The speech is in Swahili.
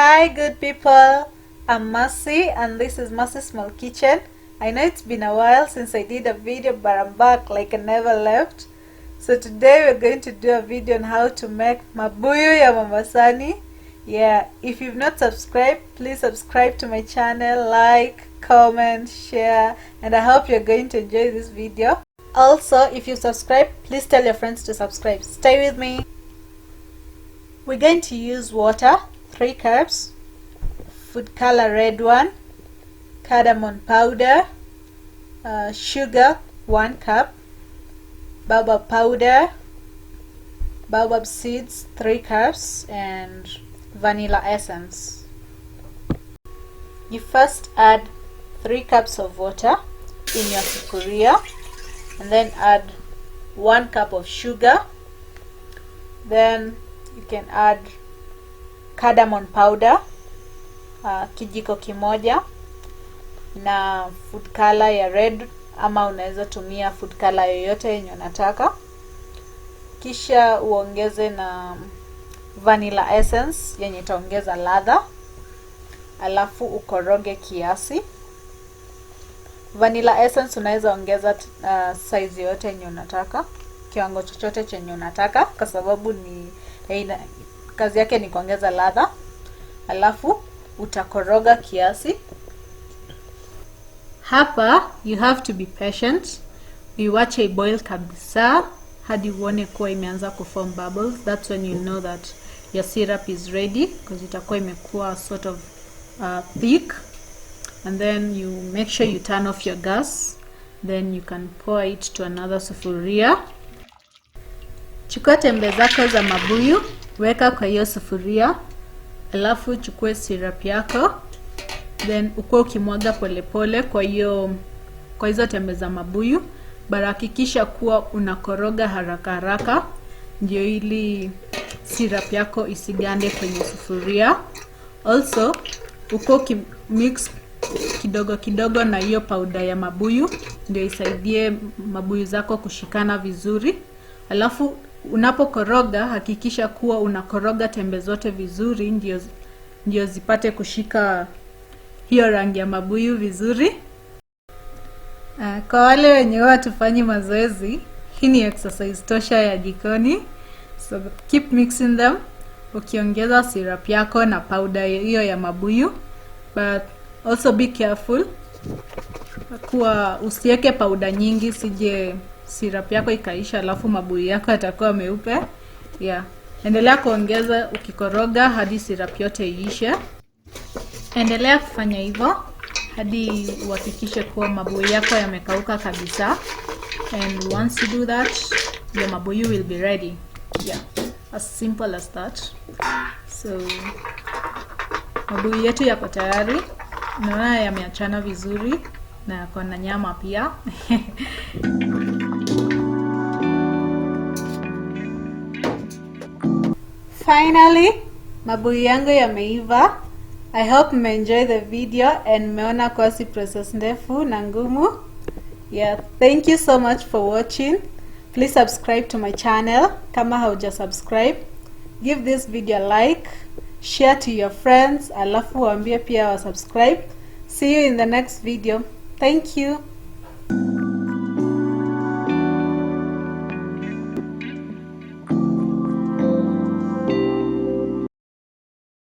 Hi good people, I'm Mercy and this is Mercy's Small Kitchen. I know it's been a while since I did a video, but I'm back like I never left. So today we're going to do a video on how to make mabuyu ya Mombasani. Yeah, if you've not subscribed, please subscribe to my channel, like, comment, share, and I hope you're going to enjoy this video. Also, if you subscribe, please tell your friends to subscribe. Stay with me. We're going to use water, 3 cups, food color red 1, cardamom powder, sugar 1 cup, baobab powder, baobab seeds 3 cups, and vanilla essence. You first add 3 cups of water in your sufuria and then add 1 cup of sugar. Then you can add cardamom powder kijiko kimoja na food color ya red, ama unaweza tumia food color yoyote yenye unataka. Kisha uongeze na vanilla essence yenye itaongeza ladha, alafu ukoroge kiasi. Vanilla essence unaweza ongeza size yote yenye unataka, kiwango chochote chenye unataka, kwa sababu ni kazi yake ni kuongeza ladha. Alafu utakoroga kiasi. Hapa you have to be patient. Uiwache boil kabisa hadi uone kuwa imeanza kuform bubbles. That's when you know that your syrup is ready, because itakuwa imekuwa sort of thick. And then you make sure you turn off your gas. Then you can pour it to another sufuria. Chukua tembe zako za mabuyu, weka kwa hiyo sufuria. Alafu chukue syrup yako, then ukue ukimwaga polepole kwa hizo tembe za mabuyu. Hakikisha kuwa unakoroga haraka haraka, ndio ili syrup yako isigande kwenye sufuria. Also ukue ukimix kidogo kidogo na hiyo powder ya mabuyu, ndio isaidie mabuyu zako kushikana vizuri. Alafu unapokoroga hakikisha kuwa unakoroga tembe zote vizuri, ndio zipate kushika hiyo rangi ya mabuyu vizuri. Kwa wale wenye hatufanyi mazoezi, hii ni exercise tosha ya jikoni. So keep mixing them, ukiongeza syrup yako na powder hiyo ya mabuyu. But also be careful kuwa usiweke powder nyingi, sije syrup yako ikaisha alafu mabuyu yako yatakuwa meupe. Yeah. Endelea kuongeza ukikoroga hadi syrup yote iishe. Endelea kufanya hivyo hadi uhakikishe kuwa mabuyu yako yamekauka kabisa. And once you do that, your mabuyu will be ready. Yeah. As simple as that. So mabuyu yetu yako tayari. Naona yameachana vizuri na yako na nyama pia. Finally, mabuyu yangu yameiva. I hope you enjoy the video and mmeona kwa si process ndefu na ngumu. Yeah, thank you so much for watching. Please subscribe to my channel kama hauja subscribe. Give this video a like, share to your friends, alafu waambie pia wa subscribe. See you in the next video. Thank you.